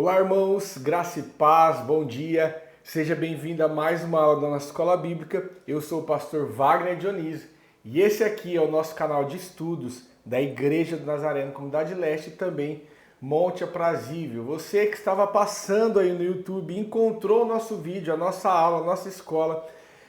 Olá, irmãos, graça e paz, bom dia. Seja bem-vindo a mais uma aula da nossa Escola Bíblica. Eu sou o pastor Wagner Dionísio e esse aqui é o nosso canal de estudos da Igreja do Nazareno, Comunidade Leste e também Monte Aprazível. Você que estava passando aí no YouTube e encontrou o nosso vídeo, a nossa aula, a nossa escola,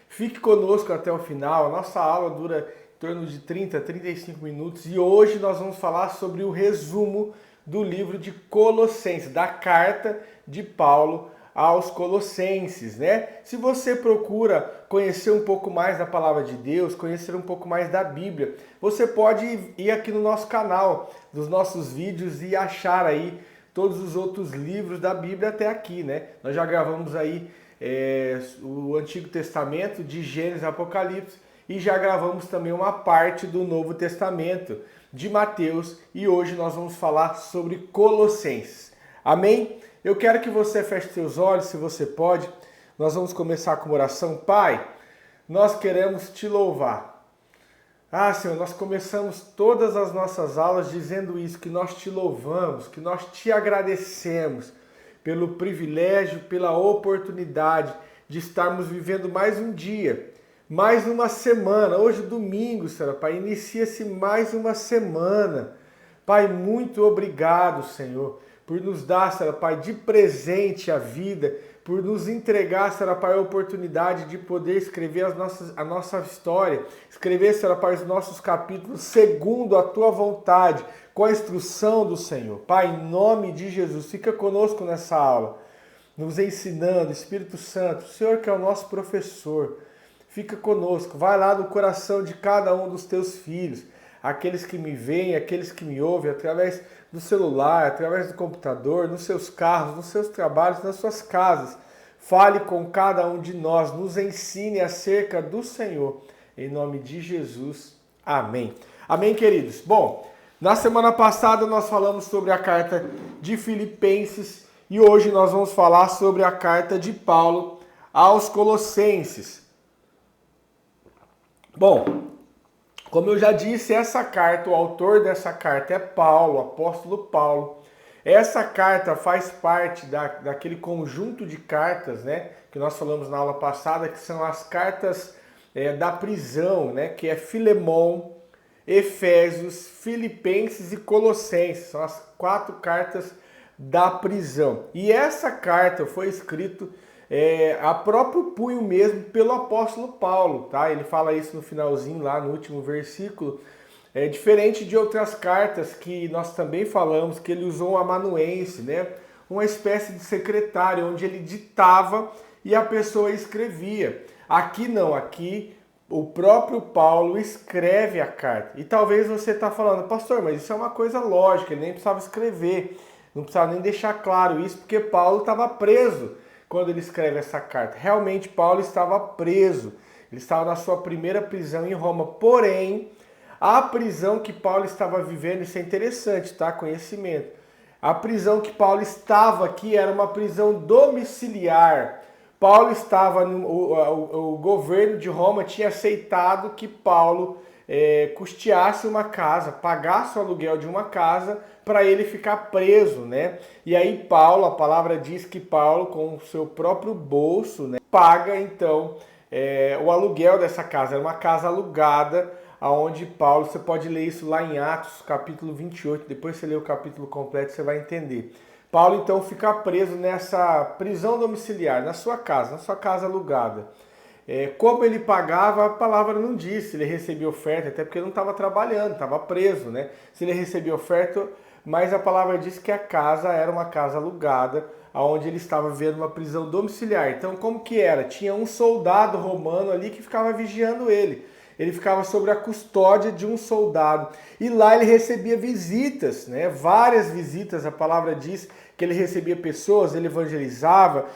fique conosco até o final. A nossa aula dura em torno de 30 a 35 minutos e hoje nós vamos falar sobre o resumo do livro de Colossenses, da carta de Paulo aos Colossenses, né? Se você procura conhecer um pouco mais da palavra de Deus, conhecer um pouco mais da Bíblia, você pode ir aqui no nosso canal, nos nossos vídeos e achar aí todos os outros livros da Bíblia até aqui, né? Nós já gravamos aí o Antigo Testamento, de Gênesis a Apocalipse, e já gravamos também uma parte do Novo Testamento, de Mateus, e hoje nós vamos falar sobre Colossenses. Amém? Eu quero que você feche seus olhos, se você pode. Nós vamos começar com uma oração. Pai, nós queremos te louvar. Senhor, nós começamos todas as nossas aulas dizendo isso, que nós te louvamos, que nós te agradecemos pelo privilégio, pela oportunidade de estarmos vivendo mais um dia, mais uma semana. Hoje, domingo, Senhor, Pai, inicia-se mais uma semana. Pai, muito obrigado, Senhor, por nos dar, Senhor, Pai, de presente a vida, por nos entregar, Senhor, Pai, a oportunidade de poder escrever a nossa história, escrever, Senhor, Pai, os nossos capítulos segundo a Tua vontade, com a instrução do Senhor. Pai, em nome de Jesus, fica conosco nessa aula, nos ensinando, Espírito Santo, o Senhor que é o nosso professor, fica conosco, vai lá no coração de cada um dos teus filhos, aqueles que me veem, aqueles que me ouvem, através do celular, através do computador, nos seus carros, nos seus trabalhos, nas suas casas. Fale com cada um de nós, nos ensine acerca do Senhor, em nome de Jesus. Amém. Amém, queridos? Bom, na semana passada nós falamos sobre a carta de Filipenses e hoje nós vamos falar sobre a carta de Paulo aos Colossenses. Bom, como eu já disse, essa carta, o autor dessa carta é Paulo, o apóstolo Paulo. Essa carta faz parte daquele conjunto de cartas, né, que nós falamos na aula passada, que são as cartas da prisão, né, que é Filemão, Efésios, Filipenses e Colossenses. São as 4 cartas da prisão. E essa carta foi escrita a próprio punho mesmo pelo apóstolo Paulo, tá? Ele fala isso no finalzinho, lá no último versículo. É diferente de outras cartas que nós também falamos, que ele usou um amanuense, né? Uma espécie de secretário, onde ele ditava e a pessoa escrevia. Aqui não, aqui o próprio Paulo escreve a carta. E talvez você está falando, pastor, mas isso é uma coisa lógica, ele nem precisava escrever, não precisava nem deixar claro isso, porque Paulo estava preso quando ele escreve essa carta. Realmente Paulo estava preso, ele estava na sua primeira prisão em Roma, porém, a prisão que Paulo estava vivendo, isso é interessante, tá? Conhecimento. A prisão que Paulo estava aqui era uma prisão domiciliar. Paulo estava, o governo de Roma tinha aceitado que Paulo custeasse uma casa, pagasse o aluguel de uma casa para ele ficar preso, né? E aí Paulo, a palavra diz que Paulo, com o seu próprio bolso, né, paga então o aluguel dessa casa. Era uma casa alugada, aonde Paulo, você pode ler isso lá em Atos, capítulo 28, depois você lê o capítulo completo, você vai entender. Paulo então fica preso nessa prisão domiciliar, na sua casa alugada. Como ele pagava, a palavra não diz se ele recebia oferta, até porque ele não estava trabalhando, estava preso, né? Se ele recebia oferta, mas a palavra diz que a casa era uma casa alugada, onde ele estava vivendo uma prisão domiciliar. Então, como que era? Tinha um soldado romano ali que ficava vigiando ele. Ele ficava sob a custódia de um soldado. E lá ele recebia visitas, né? Várias visitas, a palavra diz que ele recebia pessoas, ele evangelizava,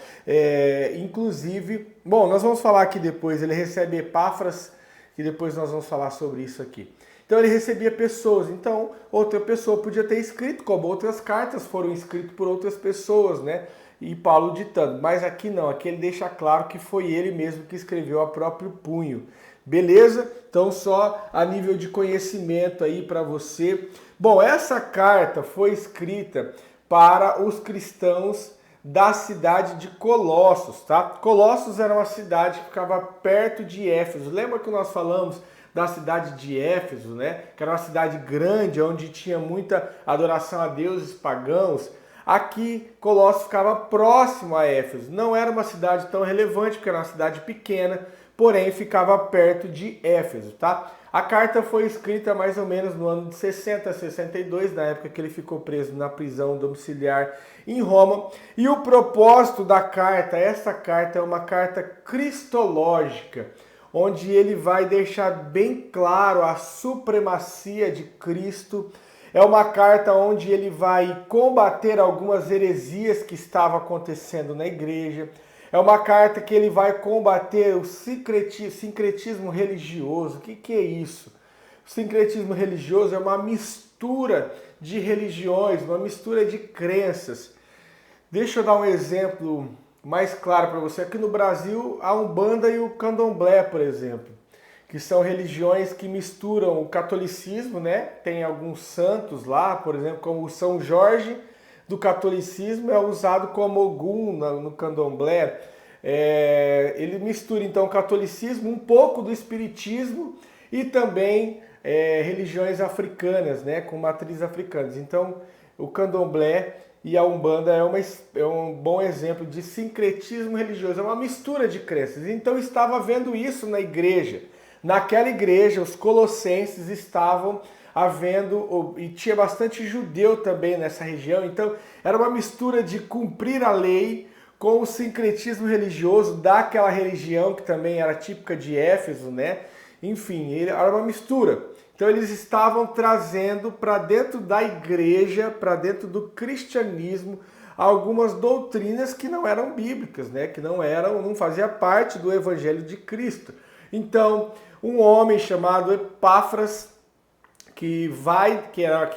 inclusive... Bom, nós vamos falar aqui depois, ele recebe Epáfras, que depois nós vamos falar sobre isso aqui. Então ele recebia pessoas, então outra pessoa podia ter escrito, como outras cartas foram escritas por outras pessoas, né? E Paulo ditando, mas aqui não, aqui ele deixa claro que foi ele mesmo que escreveu a próprio punho. Beleza? Então só a nível de conhecimento aí para você. Bom, essa carta foi escrita para os cristãos da cidade de Colossos, tá? Colossos era uma cidade que ficava perto de Éfeso. Lembra que nós falamos da cidade de Éfeso, né? Que era uma cidade grande, onde tinha muita adoração a deuses pagãos. Aqui, Colossos ficava próximo a Éfeso. Não era uma cidade tão relevante, porque era uma cidade pequena, porém ficava perto de Éfeso, tá? A carta foi escrita mais ou menos no ano de 60 a 62, na época que ele ficou preso na prisão domiciliar em Roma. E o propósito da carta, essa carta é uma carta cristológica, onde ele vai deixar bem claro a supremacia de Cristo. É uma carta onde ele vai combater algumas heresias que estavam acontecendo na igreja. É uma carta que ele vai combater o sincretismo religioso. O que é isso? O sincretismo religioso é uma mistura de religiões, uma mistura de crenças. Deixa eu dar um exemplo mais claro para você. Aqui no Brasil, a Umbanda e o Candomblé, por exemplo, que são religiões que misturam o catolicismo, né? Tem alguns santos lá, por exemplo, como o São Jorge do catolicismo é usado como Ogum no Candomblé. Ele mistura então o catolicismo, um pouco do espiritismo e também religiões africanas, né? Com matrizes africanas. Então, o Candomblé e a Umbanda é um bom exemplo de sincretismo religioso, é uma mistura de crenças. Então, estava vendo isso na igreja. Naquela igreja, os colossenses estavam havendo, e tinha bastante judeu também nessa região, então era uma mistura de cumprir a lei com o sincretismo religioso daquela religião que também era típica de Éfeso, né? Enfim, era uma mistura. Então eles estavam trazendo para dentro da igreja, para dentro do cristianismo, algumas doutrinas que não eram bíblicas, né? Que não fazia parte do evangelho de Cristo. Então, um homem chamado Epáfras, que era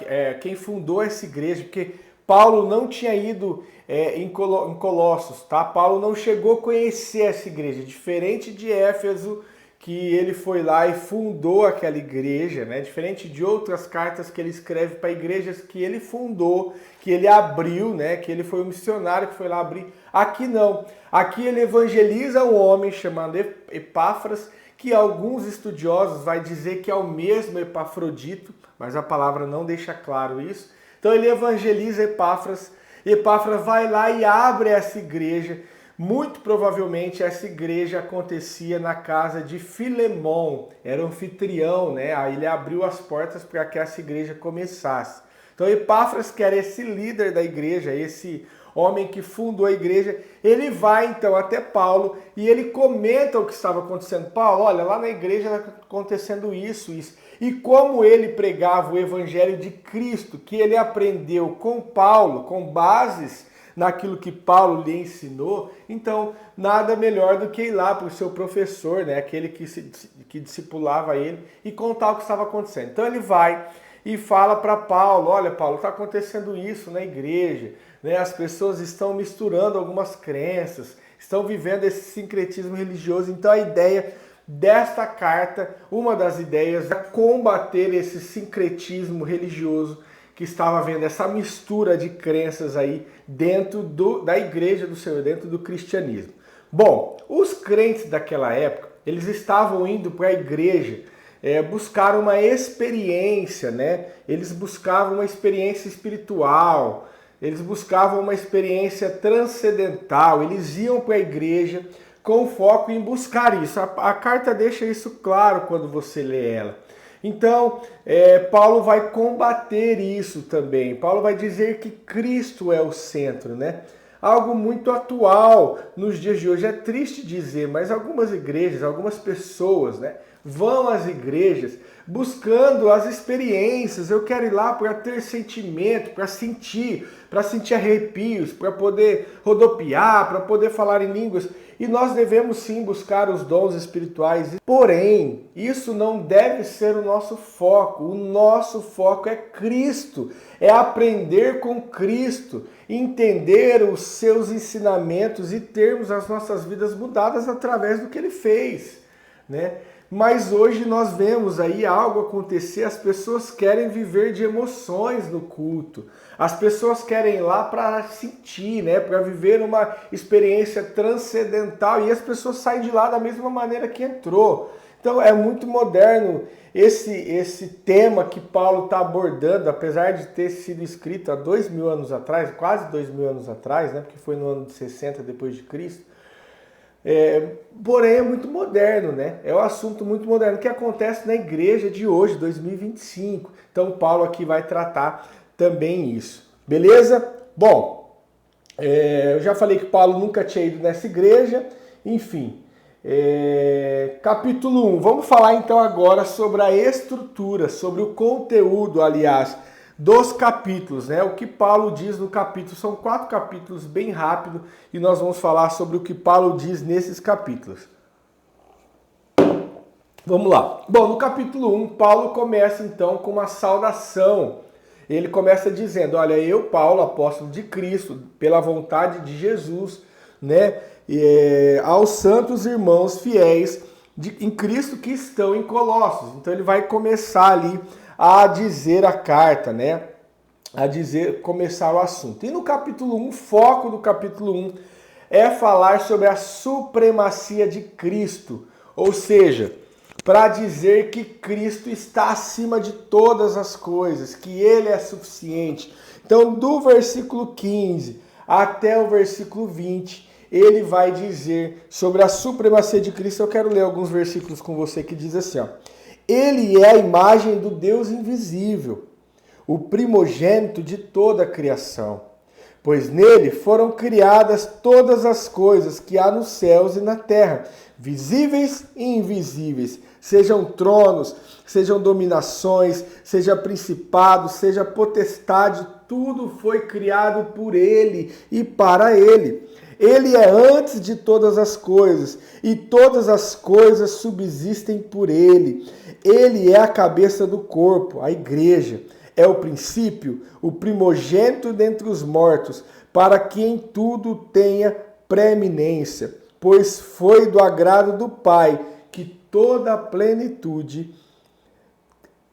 quem fundou essa igreja, porque Paulo não tinha ido em Colossos, tá? Paulo não chegou a conhecer essa igreja, diferente de Éfeso, que ele foi lá e fundou aquela igreja, né? Diferente de outras cartas que ele escreve para igrejas que ele fundou, que ele abriu, né? Que ele foi um missionário que foi lá abrir. Aqui não. Aqui ele evangeliza um homem chamado Epáfras, que alguns estudiosos vai dizer que é o mesmo Epafrodito, mas a palavra não deixa claro isso. Então ele evangeliza Epáfras, Epáfras vai lá e abre essa igreja. Muito provavelmente essa igreja acontecia na casa de Filemon, era um anfitrião, né? Aí ele abriu as portas para que essa igreja começasse. Então Epáfras, que era esse líder da igreja, esse homem que fundou a igreja, ele vai então até Paulo e ele comenta o que estava acontecendo. Paulo, olha, lá na igreja está acontecendo isso. E como ele pregava o evangelho de Cristo, que ele aprendeu com Paulo, com bases naquilo que Paulo lhe ensinou, então nada melhor do que ir lá para o seu professor, né, aquele que discipulava ele, e contar o que estava acontecendo. Então ele vai e fala para Paulo, olha Paulo, está acontecendo isso na igreja, né? As pessoas estão misturando algumas crenças, estão vivendo esse sincretismo religioso. Então a ideia desta carta, uma das ideias é combater esse sincretismo religioso que estava havendo, essa mistura de crenças aí dentro da igreja do Senhor, dentro do cristianismo. Bom, os crentes daquela época, eles estavam indo para a igreja buscar uma experiência, né? Eles buscavam uma experiência espiritual, eles buscavam uma experiência transcendental, eles iam para a igreja com foco em buscar isso. A carta deixa isso claro quando você lê ela. Então, Paulo vai combater isso também. Paulo vai dizer que Cristo é o centro, né? Algo muito atual nos dias de hoje. É triste dizer, mas algumas igrejas, algumas pessoas, né, vão às igrejas buscando as experiências. Eu quero ir lá para ter sentimento, para sentir arrepios, para poder rodopiar, para poder falar em línguas. E nós devemos sim buscar os dons espirituais. Porém, isso não deve ser o nosso foco. O nosso foco é Cristo. É aprender com Cristo, entender os seus ensinamentos e termos as nossas vidas mudadas através do que Ele fez. né? Mas hoje nós vemos aí algo acontecer, as pessoas querem viver de emoções no culto. As pessoas querem ir lá para sentir, né, para viver uma experiência transcendental, e as pessoas saem de lá da mesma maneira que entrou. Então é muito moderno esse tema que Paulo está abordando, apesar de ter sido escrito há 2000 anos atrás, quase 2000 anos atrás, né, porque foi no ano de 60 depois de Cristo. Porém é muito moderno, né? É um assunto muito moderno que acontece na igreja de hoje, 2025. Então Paulo aqui vai tratar também isso. Beleza? Bom, eu já falei que Paulo nunca tinha ido nessa igreja. Enfim, capítulo 1. Vamos falar então agora sobre a estrutura, sobre o conteúdo, aliás, dos capítulos, né? O que Paulo diz no capítulo, são 4 capítulos bem rápido e nós vamos falar sobre o que Paulo diz nesses capítulos. Vamos lá. Bom, no capítulo 1, Paulo começa então com uma saudação. Ele começa dizendo, olha, eu, Paulo, apóstolo de Cristo, pela vontade de Jesus, né, aos santos irmãos fiéis em Cristo que estão em Colossos. Então ele vai começar ali a dizer a carta, né? Começar o assunto. E no capítulo 1, o foco do capítulo 1 é falar sobre a supremacia de Cristo. Ou seja, para dizer que Cristo está acima de todas as coisas, que Ele é suficiente. Então, do versículo 15 até o versículo 20, ele vai dizer sobre a supremacia de Cristo. Eu quero ler alguns versículos com você que diz assim, ó. Ele é a imagem do Deus invisível, o primogênito de toda a criação, pois nele foram criadas todas as coisas que há nos céus e na terra, visíveis e invisíveis, sejam tronos, sejam dominações, seja principado, seja potestade, tudo foi criado por ele e para ele. Ele é antes de todas as coisas, e todas as coisas subsistem por ele. Ele é a cabeça do corpo, a igreja. É o princípio, o primogênito dentre os mortos, para que em tudo tenha preeminência. Pois foi do agrado do Pai que toda a plenitude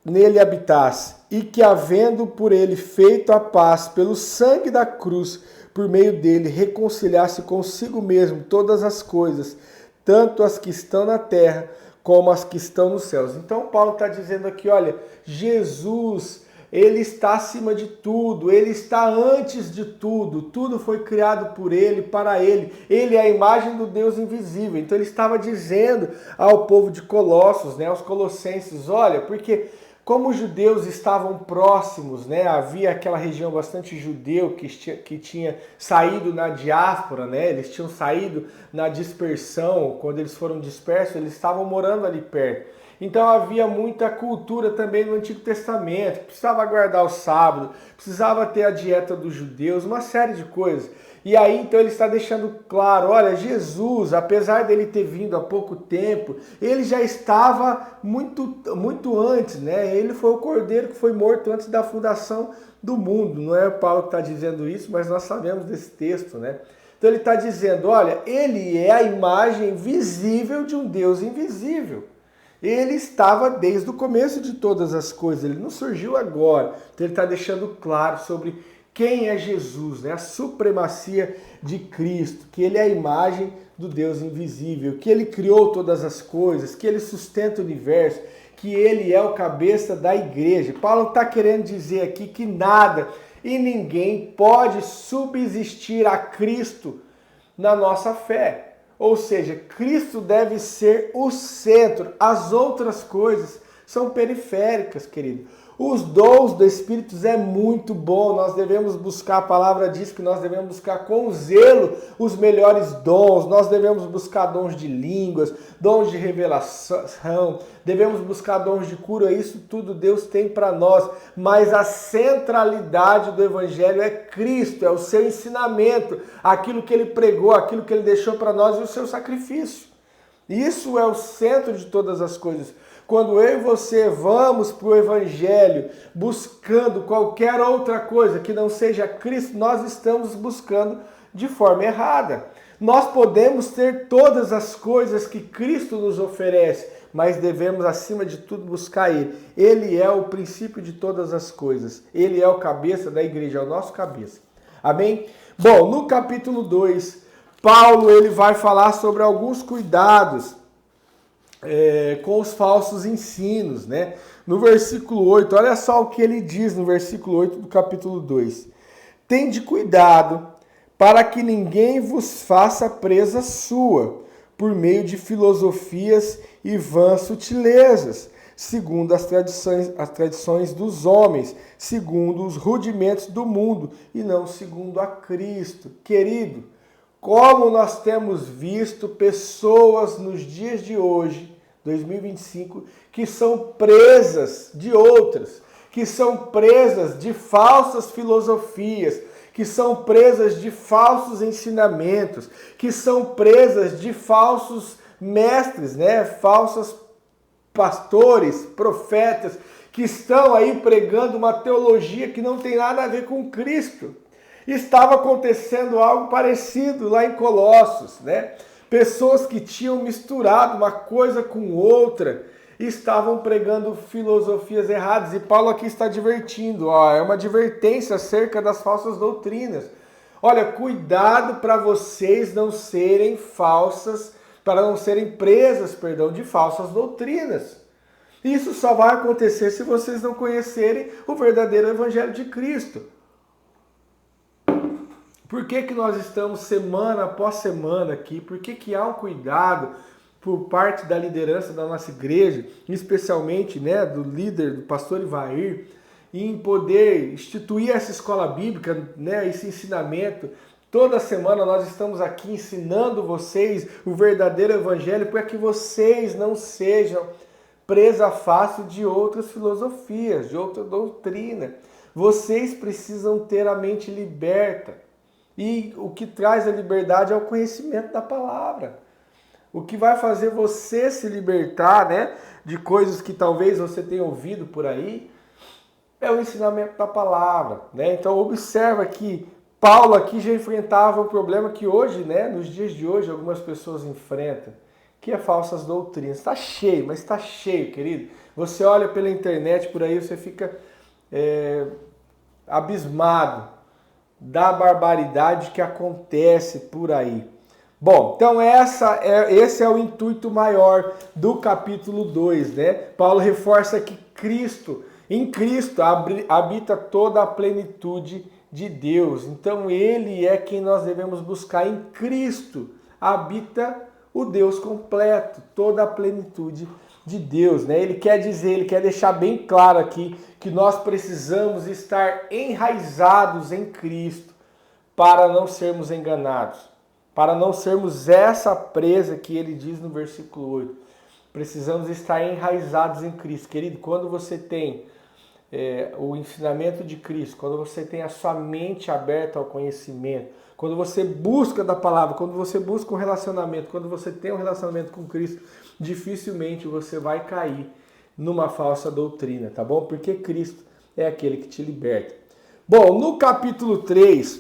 nele habitasse, e que, havendo por ele feito a paz pelo sangue da cruz, por meio dele reconciliasse consigo mesmo todas as coisas, tanto as que estão na terra como as que estão nos céus. Então Paulo está dizendo aqui, olha, Jesus, ele está acima de tudo, ele está antes de tudo, tudo foi criado por ele, para ele é a imagem do Deus invisível. Então ele estava dizendo ao povo de Colossos, né, aos colossenses, olha, porque como os judeus estavam próximos, né, havia aquela região bastante judeu que tinha saído na diáspora, né, eles tinham saído na dispersão, quando eles foram dispersos, eles estavam morando ali perto. Então havia muita cultura também no Antigo Testamento, precisava guardar o sábado, precisava ter a dieta dos judeus, uma série de coisas. E aí então ele está deixando claro, olha, Jesus, apesar dele ter vindo há pouco tempo, ele já estava muito antes, né? Ele foi o cordeiro que foi morto antes da fundação do mundo. Não é o Paulo que está dizendo isso, mas nós sabemos desse texto, né? Então ele está dizendo, olha, ele é a imagem visível de um Deus invisível. Ele estava desde o começo de todas as coisas, ele não surgiu agora. Então ele está deixando claro sobre quem é Jesus, né? A supremacia de Cristo, que ele é a imagem do Deus invisível, que ele criou todas as coisas, que ele sustenta o universo, que ele é o cabeça da igreja. Paulo está querendo dizer aqui que nada e ninguém pode subsistir a Cristo na nossa fé. Ou seja, Cristo deve ser o centro, as outras coisas são periféricas, querido. Os dons do Espírito é muito bom, nós devemos buscar, a palavra diz que nós devemos buscar com zelo os melhores dons, nós devemos buscar dons de línguas, dons de revelação, devemos buscar dons de cura, isso tudo Deus tem para nós, mas a centralidade do Evangelho é Cristo, é o seu ensinamento, aquilo que ele pregou, aquilo que ele deixou para nós e o seu sacrifício. Isso é o centro de todas as coisas. Quando eu e você vamos para o Evangelho buscando qualquer outra coisa que não seja Cristo, nós estamos buscando de forma errada. Nós podemos ter todas as coisas que Cristo nos oferece, mas devemos, acima de tudo, buscar Ele. Ele é o princípio de todas as coisas. Ele é o cabeça da igreja, é o nosso cabeça. Amém? Bom, no capítulo 2, Paulo ele vai falar sobre alguns cuidados com os falsos ensinos, né? No versículo 8, olha só o que ele diz no versículo 8 do capítulo 2. Tende cuidado para que ninguém vos faça presa sua, por meio de filosofias e vãs sutilezas, segundo as tradições dos homens, segundo os rudimentos do mundo, e não segundo a Cristo. Querido, como nós temos visto pessoas nos dias de hoje, 2025, que são presas de outras, que são presas de falsas filosofias, que são presas de falsos ensinamentos, que são presas de falsos mestres, né? Falsos pastores, profetas, que estão aí pregando uma teologia que não tem nada a ver com Cristo. Estava acontecendo algo parecido lá em Colossos, né? Pessoas que tinham misturado uma coisa com outra, estavam pregando filosofias erradas. E Paulo aqui está advertindo, é uma advertência acerca das falsas doutrinas. Olha, cuidado para vocês não serem presas, de falsas doutrinas. Isso só vai acontecer se vocês não conhecerem o verdadeiro evangelho de Cristo. Por que nós estamos semana após semana aqui? Por que há um cuidado por parte da liderança da nossa igreja, especialmente, né, do líder, do pastor Ivair, em poder instituir essa escola bíblica, né, esse ensinamento? Toda semana nós estamos aqui ensinando vocês o verdadeiro evangelho para que vocês não sejam presa fácil de outras filosofias, de outra doutrina. Vocês precisam ter a mente liberta. E o que traz a liberdade é o conhecimento da palavra. O que vai fazer você se libertar, né, de coisas que talvez você tenha ouvido por aí, é o ensinamento da palavra, né? Então observa que Paulo aqui já enfrentava um problema que hoje, né, nos dias de hoje, algumas pessoas enfrentam, que é falsas doutrinas. Está cheio, mas está cheio, querido. Você olha pela internet por aí, você fica abismado da barbaridade que acontece por aí. Bom, então esse é o intuito maior do capítulo 2, né? Paulo reforça que em Cristo habita toda a plenitude de Deus. Então ele é quem nós devemos buscar. Em Cristo habita o Deus completo, toda a plenitude de Deus, né? Ele quer deixar bem claro aqui que nós precisamos estar enraizados em Cristo para não sermos enganados, para não sermos essa presa que ele diz no versículo 8. Precisamos estar enraizados em Cristo. Querido, quando você tem o ensinamento de Cristo, quando você tem a sua mente aberta ao conhecimento, quando você busca da palavra, quando você busca um relacionamento, quando você tem um relacionamento com Cristo, dificilmente você vai cair numa falsa doutrina, tá bom? Porque Cristo é aquele que te liberta. Bom, no capítulo 3,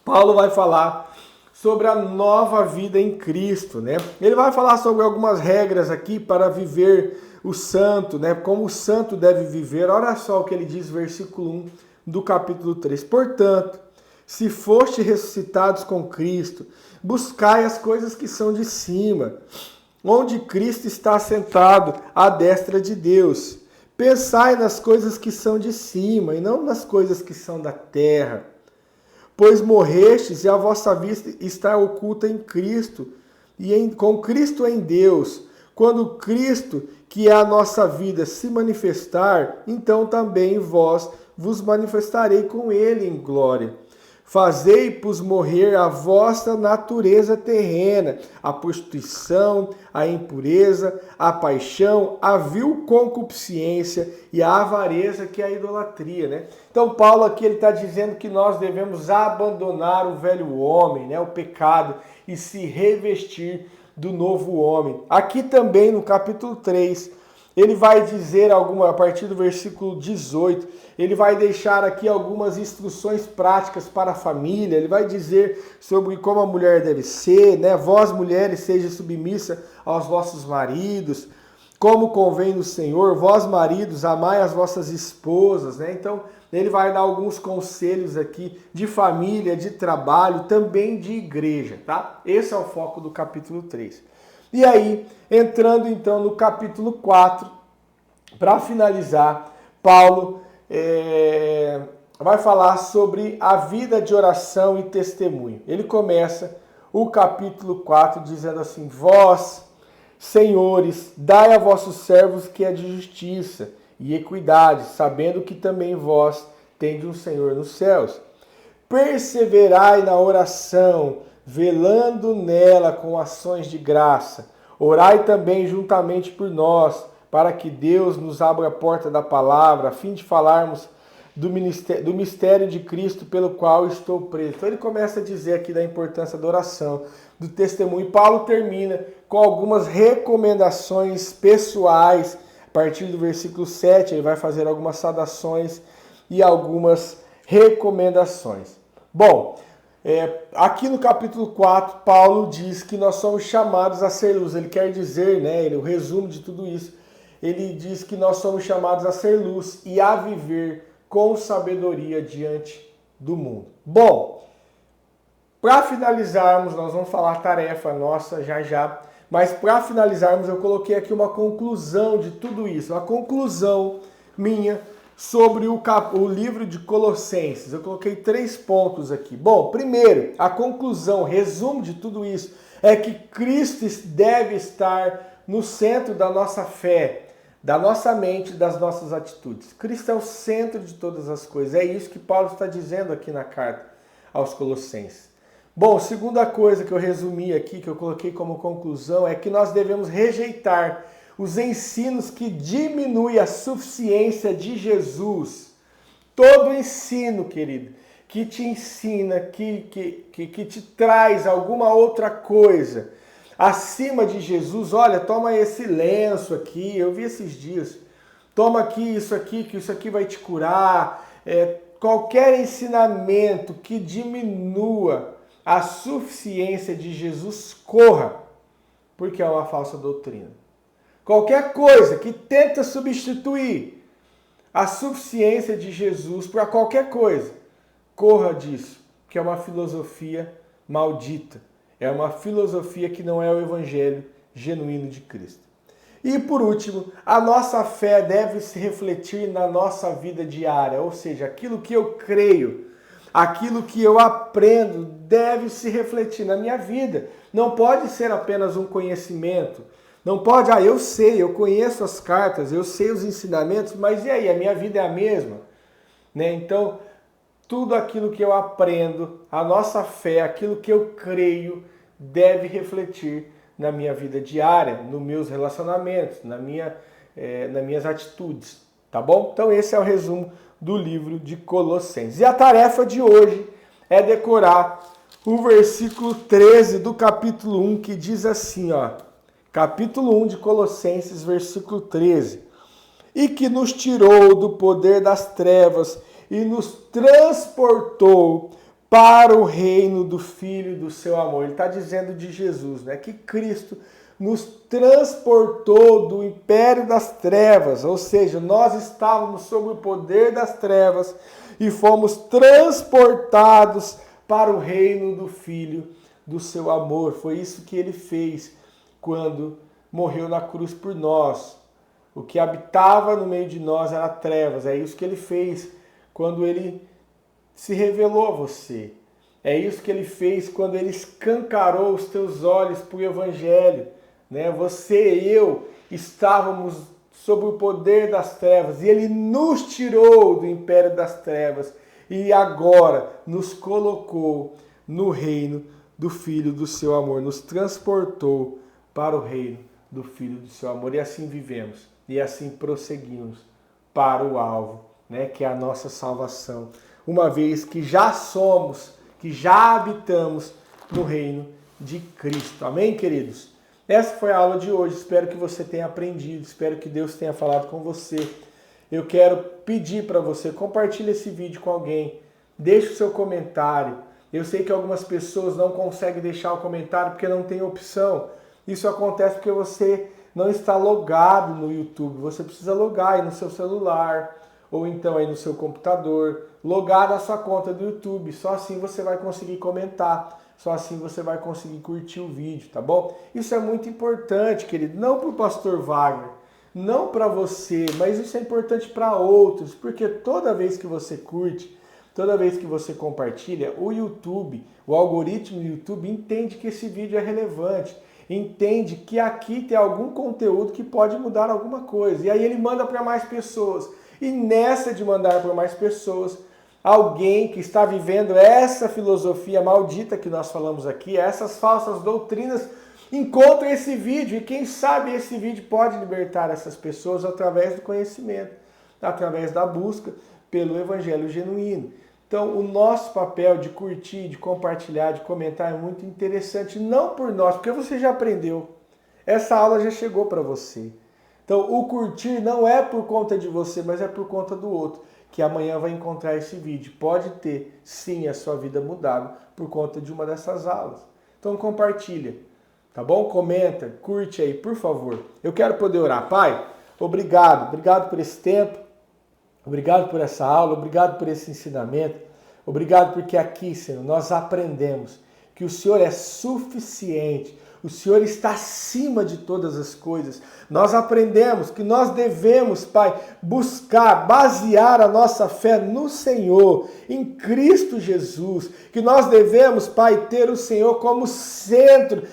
Paulo vai falar sobre a nova vida em Cristo, né? Ele vai falar sobre algumas regras aqui para viver o santo, né? Como o santo deve viver. Olha só o que ele diz, versículo 1 do capítulo 3. Portanto, se foste ressuscitados com Cristo, buscai as coisas que são de cima, onde Cristo está sentado à destra de Deus. Pensai nas coisas que são de cima e não nas coisas que são da terra. Pois morrestes e a vossa vida está oculta em Cristo, e com Cristo em Deus. Quando Cristo, que é a nossa vida, se manifestar, então também vós vos manifestarei com ele em glória. Fazei-vos morrer a vossa natureza terrena, a prostituição, a impureza, a paixão, a vil concupiscência e a avareza, que é a idolatria, né? Então Paulo aqui ele está dizendo que nós devemos abandonar o velho homem, né, o pecado, e se revestir do novo homem. Aqui também no capítulo 3, ele vai dizer a partir do versículo 18, ele vai deixar aqui algumas instruções práticas para a família, ele vai dizer sobre como a mulher deve ser, né? Vós, mulheres, seja submissa aos vossos maridos, como convém no Senhor, vós, maridos, amai as vossas esposas, né? Então, ele vai dar alguns conselhos aqui de família, de trabalho, também de igreja, tá? Esse é o foco do capítulo 3. E aí, entrando então no capítulo 4, para finalizar, Paulo vai falar sobre a vida de oração e testemunho. Ele começa o capítulo 4 dizendo assim: vós, senhores, dai a vossos servos que é de justiça e equidade, sabendo que também vós tendes um Senhor nos céus. Perseverai na oração, velando nela com ações de graça. Orai também juntamente por nós, para que Deus nos abra a porta da palavra, a fim de falarmos do mistério de Cristo pelo qual estou preso. Então ele começa a dizer aqui da importância da oração, do testemunho. Paulo termina com algumas recomendações pessoais. A partir do versículo 7, ele vai fazer algumas saudações e algumas recomendações. Bom, aqui no capítulo 4, Paulo diz que nós somos chamados a ser luz. Ele quer dizer, né, o resumo de tudo isso, ele diz que nós somos chamados a ser luz e a viver com sabedoria diante do mundo. Bom, para finalizarmos, nós vamos falar tarefa nossa já, mas para finalizarmos eu coloquei aqui uma conclusão de tudo isso, uma conclusão minha sobre o livro de Colossenses. Eu coloquei 3 pontos aqui. Bom, primeiro, a conclusão, resumo de tudo isso, é que Cristo deve estar no centro da nossa fé, da nossa mente, das nossas atitudes. Cristo é o centro de todas as coisas. É isso que Paulo está dizendo aqui na carta aos Colossenses. Bom, segunda coisa que eu resumi aqui, que eu coloquei como conclusão, é que nós devemos rejeitar os ensinos que diminuem a suficiência de Jesus. Todo ensino, querido, que te ensina, que te traz alguma outra coisa acima de Jesus, olha, toma esse lenço aqui, eu vi esses dias, toma aqui, que isso aqui vai te curar. Qualquer ensinamento que diminua a suficiência de Jesus, corra, porque é uma falsa doutrina. Qualquer coisa que tenta substituir a suficiência de Jesus para qualquer coisa, corra disso, que é uma filosofia maldita. É uma filosofia que não é o evangelho genuíno de Cristo. E por último, a nossa fé deve se refletir na nossa vida diária, ou seja, aquilo que eu creio, aquilo que eu aprendo deve se refletir na minha vida. Não pode ser apenas um conhecimento. Não pode, eu sei, eu conheço as cartas, eu sei os ensinamentos, mas e aí, a minha vida é a mesma? Né? Então, tudo aquilo que eu aprendo, a nossa fé, aquilo que eu creio, deve refletir na minha vida diária, nos meus relacionamentos, nas minhas atitudes, tá bom? Então esse é o resumo do livro de Colossenses. E a tarefa de hoje é decorar o versículo 13 do capítulo 1, que diz assim, capítulo 1 de Colossenses, versículo 13. E que nos tirou do poder das trevas e nos transportou para o reino do Filho do seu amor. Ele está dizendo de Jesus, né? Que Cristo nos transportou do império das trevas, ou seja, nós estávamos sob o poder das trevas e fomos transportados para o reino do Filho do seu amor. Foi isso que ele fez quando morreu na cruz por nós. O que habitava no meio de nós era trevas. É isso que ele fez quando ele se revelou a você. É isso que ele fez quando ele escancarou os teus olhos para o Evangelho. Né? Você e eu estávamos sob o poder das trevas e ele nos tirou do império das trevas e agora nos colocou no reino do Filho do seu amor, nos transportou para o reino do Filho do seu amor e assim vivemos e assim prosseguimos para o alvo, né, que é a nossa salvação, uma vez que já somos, que já habitamos no reino de Cristo. Amém, queridos? Essa foi a aula de hoje. Espero que você tenha aprendido. Espero que Deus tenha falado com você. Eu quero pedir para você, compartilhe esse vídeo com alguém. Deixe o seu comentário. Eu sei que algumas pessoas não conseguem deixar o comentário porque não tem opção. Isso acontece porque você não está logado no YouTube. Você precisa logar aí no seu celular ou então aí no seu computador, logar na sua conta do YouTube. Só assim você vai conseguir comentar. Só assim você vai conseguir curtir o vídeo, tá bom? Isso é muito importante, querido. Não para o pastor Wagner, não para você, mas isso é importante para outros, porque toda vez que você curte, toda vez que você compartilha, o YouTube, o algoritmo do YouTube entende que esse vídeo é relevante, entende que aqui tem algum conteúdo que pode mudar alguma coisa. E aí ele manda para mais pessoas. E nessa de mandar para mais pessoas, alguém que está vivendo essa filosofia maldita que nós falamos aqui, essas falsas doutrinas, encontra esse vídeo. E quem sabe esse vídeo pode libertar essas pessoas através do conhecimento, através da busca pelo evangelho genuíno. Então, o nosso papel de curtir, de compartilhar, de comentar é muito interessante, não por nós, porque você já aprendeu. Essa aula já chegou para você. Então, o curtir não é por conta de você, mas é por conta do outro, que amanhã vai encontrar esse vídeo. Pode ter, sim, a sua vida mudada por conta de uma dessas aulas. Então, compartilha, tá bom? Comenta, curte aí, por favor. Eu quero poder orar. Pai, obrigado por esse tempo. Obrigado por essa aula, obrigado por esse ensinamento, obrigado porque aqui, Senhor, nós aprendemos que o Senhor é suficiente, o Senhor está acima de todas as coisas. Nós aprendemos que nós devemos, Pai, buscar, basear a nossa fé no Senhor, em Cristo Jesus, que nós devemos, Pai, ter o Senhor como centro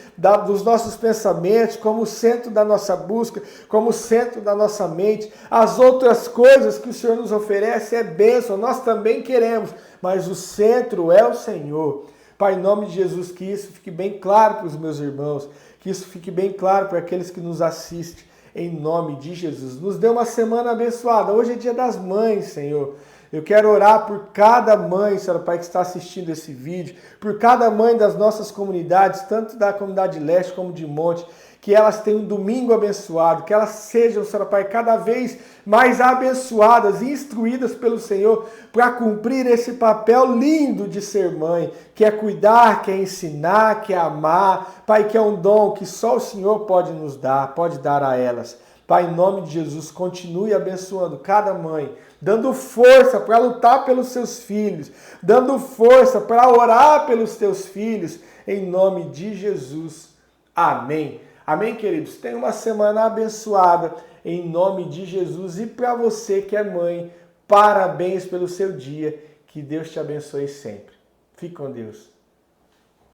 dos nossos pensamentos, como centro da nossa busca, como centro da nossa mente. As outras coisas que o Senhor nos oferece é bênção, nós também queremos, mas o centro é o Senhor. Pai, em nome de Jesus, que isso fique bem claro para os meus irmãos, que isso fique bem claro para aqueles que nos assistem, em nome de Jesus. Nos dê uma semana abençoada. Hoje é dia das mães, Senhor. Eu quero orar por cada mãe, Senhor Pai, que está assistindo esse vídeo, por cada mãe das nossas comunidades, tanto da comunidade leste como de monte, que elas tenham um domingo abençoado, que elas sejam, Senhor Pai, cada vez mais abençoadas e instruídas pelo Senhor para cumprir esse papel lindo de ser mãe, que é cuidar, que é ensinar, que é amar, Pai, que é um dom que só o Senhor pode nos dar, pode dar a elas. Pai, em nome de Jesus, continue abençoando cada mãe, dando força para lutar pelos seus filhos, dando força para orar pelos teus filhos, em nome de Jesus. Amém. Amém, queridos? Tenha uma semana abençoada, em nome de Jesus. E para você que é mãe, parabéns pelo seu dia. Que Deus te abençoe sempre. Fique com Deus.